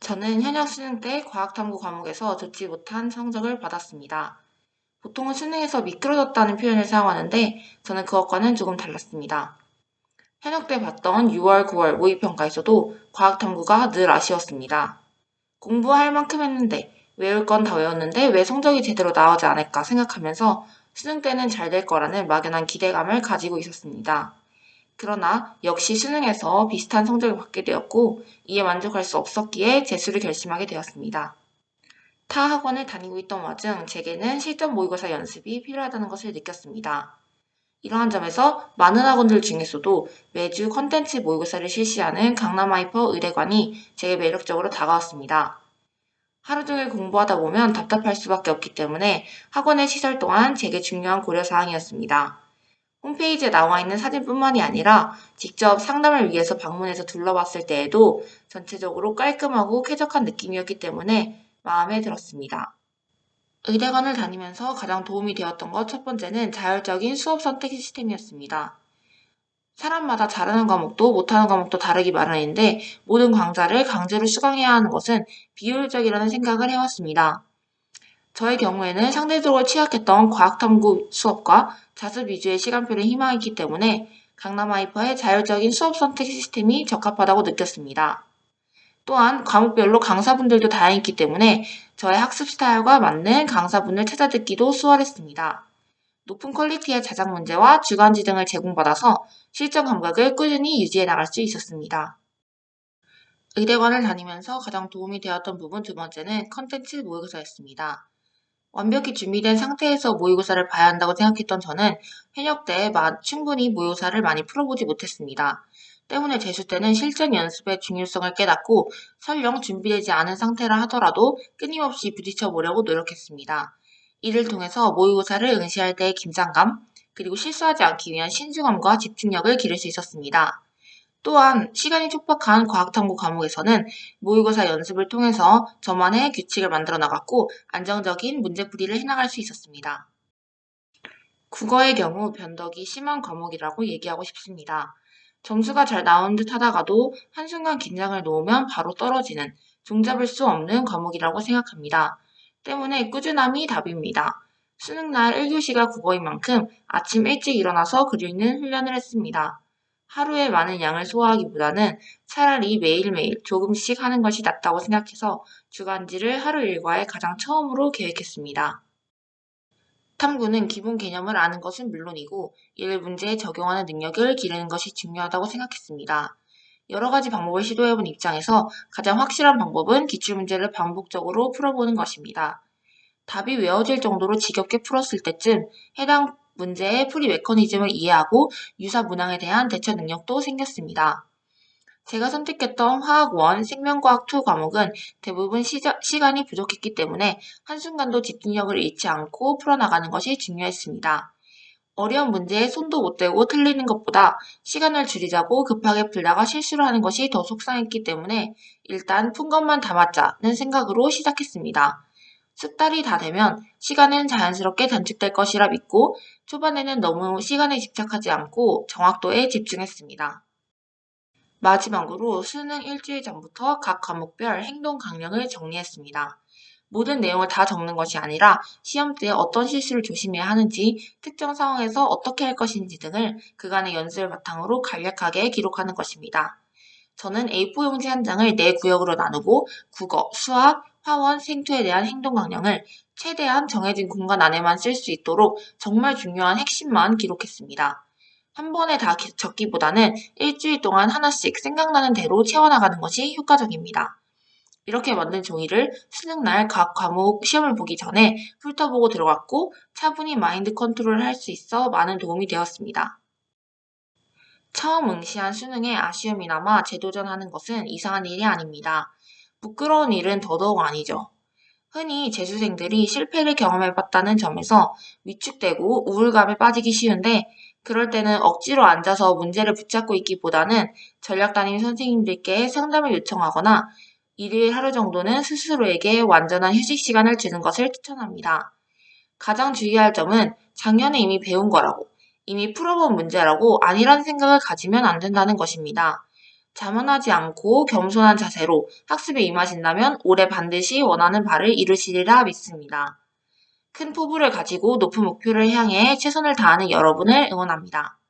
저는 현역 수능 때 과학탐구 과목에서 좋지 못한 성적을 받았습니다. 보통은 수능에서 미끄러졌다는 표현을 사용하는데 저는 그것과는 조금 달랐습니다. 현역 때 봤던 6월, 9월 모의평가에서도 과학탐구가 늘 아쉬웠습니다. 공부할 만큼 했는데 외울 건 다 외웠는데 왜 성적이 제대로 나오지 않을까 생각하면서 수능 때는 잘 될 거라는 막연한 기대감을 가지고 있었습니다. 그러나 역시 수능에서 비슷한 성적을 받게 되었고 이에 만족할 수 없었기에 재수를 결심하게 되었습니다. 타 학원을 다니고 있던 와중 제게는 실전 모의고사 연습이 필요하다는 것을 느꼈습니다. 이러한 점에서 많은 학원들 중에서도 매주 컨텐츠 모의고사를 실시하는 강남하이퍼 의대관이 제게 매력적으로 다가왔습니다. 하루 종일 공부하다 보면 답답할 수밖에 없기 때문에 학원의 시설 또한 제게 중요한 고려사항이었습니다. 홈페이지에 나와 있는 사진뿐만이 아니라 직접 상담을 위해서 방문해서 둘러봤을 때에도 전체적으로 깔끔하고 쾌적한 느낌이었기 때문에 마음에 들었습니다. 의대관을 다니면서 가장 도움이 되었던 것 첫 번째는 자율적인 수업 선택 시스템이었습니다. 사람마다 잘하는 과목도 못하는 과목도 다르기 마련인데 모든 강좌를 강제로 수강해야 하는 것은 비효율적이라는 생각을 해왔습니다. 저의 경우에는 상대적으로 취약했던 과학탐구 수업과 자습 위주의 시간표를 희망했기 때문에 강남하이퍼의 자율적인 수업 선택 시스템이 적합하다고 느꼈습니다. 또한 과목별로 강사분들도 다양했기 때문에 저의 학습 스타일과 맞는 강사분을 찾아듣기도 수월했습니다. 높은 퀄리티의 자작 문제와 주간지 등을 제공받아서 실전 감각을 꾸준히 유지해 나갈 수 있었습니다. 의대관을 다니면서 가장 도움이 되었던 부분 두 번째는 컨텐츠 모의고사였습니다. 완벽히 준비된 상태에서 모의고사를 봐야 한다고 생각했던 저는 현역 때 충분히 모의고사를 많이 풀어보지 못했습니다. 때문에 재수 때는 실전 연습의 중요성을 깨닫고 설령 준비되지 않은 상태라 하더라도 끊임없이 부딪혀 보려고 노력했습니다. 이를 통해서 모의고사를 응시할 때의 긴장감, 그리고 실수하지 않기 위한 신중함과 집중력을 기를 수 있었습니다. 또한 시간이 촉박한 과학탐구 과목에서는 모의고사 연습을 통해서 저만의 규칙을 만들어 나갔고 안정적인 문제풀이를 해나갈 수 있었습니다. 국어의 경우 변덕이 심한 과목이라고 얘기하고 싶습니다. 점수가 잘 나온 듯 하다가도 한순간 긴장을 놓으면 바로 떨어지는 종잡을 수 없는 과목이라고 생각합니다. 때문에 꾸준함이 답입니다. 수능날 1교시가 국어인 만큼 아침 일찍 일어나서 글 읽는 훈련을 했습니다. 하루에 많은 양을 소화하기보다는 차라리 매일매일 조금씩 하는 것이 낫다고 생각해서 주간지를 하루 일과에 가장 처음으로 계획했습니다. 탐구는 기본 개념을 아는 것은 물론이고 이를 문제에 적용하는 능력을 기르는 것이 중요하다고 생각했습니다. 여러 가지 방법을 시도해본 입장에서 가장 확실한 방법은 기출문제를 반복적으로 풀어보는 것입니다. 답이 외워질 정도로 지겹게 풀었을 때쯤 해당 문제의 풀이 메커니즘을 이해하고 유사 문항에 대한 대처 능력도 생겼습니다. 제가 선택했던 화학 1, 생명과학 2 과목은 대부분 시간이 부족했기 때문에 한순간도 집중력을 잃지 않고 풀어나가는 것이 중요했습니다. 어려운 문제에 손도 못 대고 틀리는 것보다 시간을 줄이자고 급하게 풀다가 실수를 하는 것이 더 속상했기 때문에 일단 푼 것만 담았자는 생각으로 시작했습니다. 석 달이 다 되면 시간은 자연스럽게 단축될 것이라 믿고 초반에는 너무 시간에 집착하지 않고 정확도에 집중했습니다. 마지막으로 수능 일주일 전부터 각 과목별 행동 강령을 정리했습니다. 모든 내용을 다 적는 것이 아니라 시험 때 어떤 실수를 조심해야 하는지, 특정 상황에서 어떻게 할 것인지 등을 그간의 연습을 바탕으로 간략하게 기록하는 것입니다. 저는 A4 용지 한 장을 4구역으로 나누고 국어, 수학, 화원, 생투에 대한 행동 강령을 최대한 정해진 공간 안에만 쓸 수 있도록 정말 중요한 핵심만 기록했습니다. 한 번에 다 적기보다는 일주일 동안 하나씩 생각나는 대로 채워나가는 것이 효과적입니다. 이렇게 만든 종이를 수능날 각 과목 시험을 보기 전에 훑어보고 들어갔고 차분히 마인드 컨트롤을 할 수 있어 많은 도움이 되었습니다. 처음 응시한 수능에 아쉬움이 남아 재도전하는 것은 이상한 일이 아닙니다. 부끄러운 일은 더더욱 아니죠. 흔히 재수생들이 실패를 경험해봤다는 점에서 위축되고 우울감에 빠지기 쉬운데 그럴 때는 억지로 앉아서 문제를 붙잡고 있기보다는 전략담임 선생님들께 상담을 요청하거나 일요일 하루 정도는 스스로에게 완전한 휴식 시간을 주는 것을 추천합니다. 가장 주의할 점은 작년에 이미 배운 거라고, 이미 풀어본 문제라고 아니라는 생각을 가지면 안 된다는 것입니다. 자만하지 않고 겸손한 자세로 학습에 임하신다면 올해 반드시 원하는 바를 이루시리라 믿습니다. 큰 포부를 가지고 높은 목표를 향해 최선을 다하는 여러분을 응원합니다.